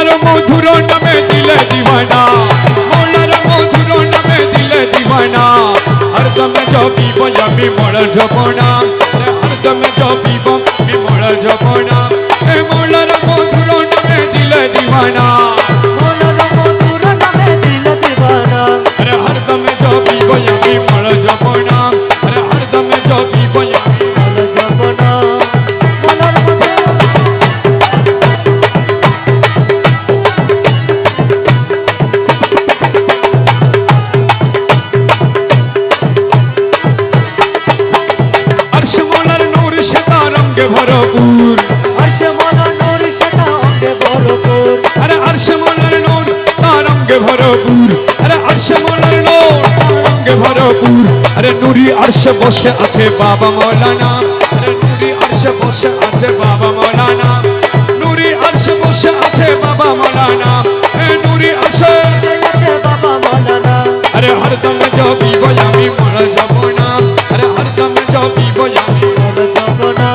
মৌলার মধুর নামে দিলে দিবানা মৌলার মধুর নামে দিলে দিবানা হরদম জপিব আমি মৌলার জপনা হরদম জপিব আমি মৌলার জপনা মৌলার মধুর নামে দিলে দিবানা মৌলার মধুর নামে দিলে দিবানা হরদম জপিব আমি মৌলার জপনা হরদম জপিব আমি মৌলার জপনা মৌলার अर्श मौलार नूर शता रंगे भरपूर अर्श मौलार नूर शता रंगे भरपूर अरे अर्श मौलार नूर रंगे भरपूर अरे अर्श मौलार नूर रंगे भरपूर अरे नूरी अर्श बसे आछे बाबा मौलाना अरे नूरी अर्श बसे आछे बाबा मौलाना नूरी अर्श बसे आछे बाबा मौलाना नूरी अर्श আছে বাবা মৌলানা अरे हरदम जपिब आमी मौला जपना अरे हरदम जपिब आमी মৌলার জপনা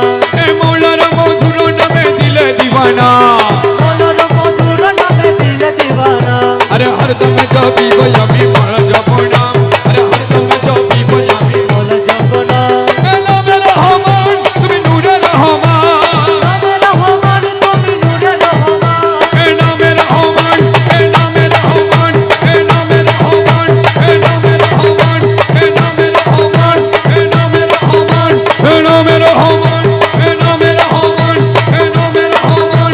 मौलार मधुर नामे दिले दिवाना মৌলার মধুর নামে দিলে দিবানা अरे हरदम जपिब आमी मौला जपना अरे हरदम जपिब आमी মৌলার জপনা नामे रहमान तुमी नूरे रहमान নামে রহমান তুমি নূরে রহমান नामे रहमान नामे रहमान नामे रहमान नामे रहमान नामे रहमान नामे रहमान नामे रहमान नामे रहमान नामे रहमान नामे रहमान नामे रहमान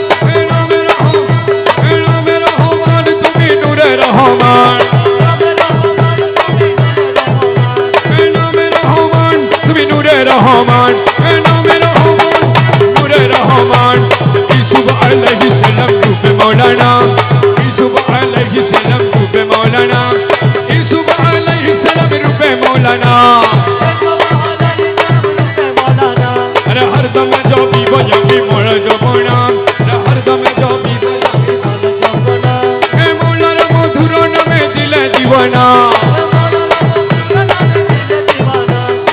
नामे रहमान नामे रहमान तुमी नूरे रहमान नामे रहमान तुमी नूरे रहमान नामे रहमान नूरे रहमान यूसुफ अलैहिस्सलाम रूपे मौलाना यूसुफ अलैहिस्सलाम रूपे मौलाना यूसुफ अलैहिस्सलाम रूपे मौलाना अरे हरदम जपिब आमी मौला जपना अरे हरदम जपिब आमी मौलार मधुर नामे दिले दिवाना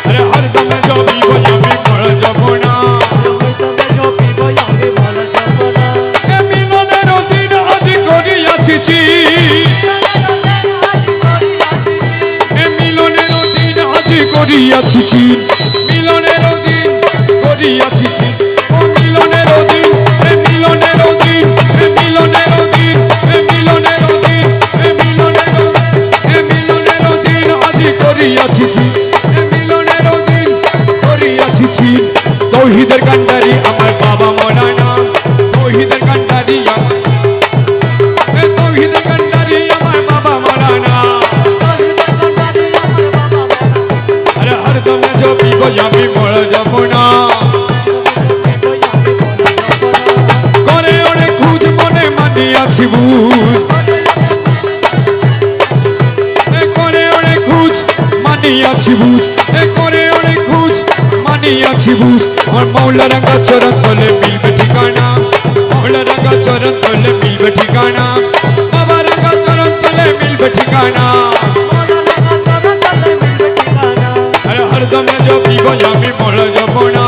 अरे हरदम जपिब आमी मौला जपना मिलনের দিন আজ করিয়াছি মিলনের দিন আজ করিয়াছি মিলনের দিন করিয়াছি ও মিলনের দিন মিলনের দিন মিলনের দিন মিলনের দিন মিলনের মিলনের দিন আজ করিয়াছি মিলনের দিন করিয়াছি তৌহিদের কান্ডারি আমার বাবা মৌলানা তৌহিদের কান্ডারি তৌহিদের কান্ডারি আমার বাবা মৌলানা अरे हरदम जपिब आमी मौला जपना करे अनेक खुज मने मानियाछि भूल करे अनेक खुज मानियाछि भूल करे अनेक खुज मानियाछि भूल और मौला रंगा चरण तले मिलबे ठिकाना मौला रंगा चरण तले मिलबे ठिकाना बाबा रंगा चरण तले मिलबे ठिकाना अरे हरदम जपिब आमी मौला जपना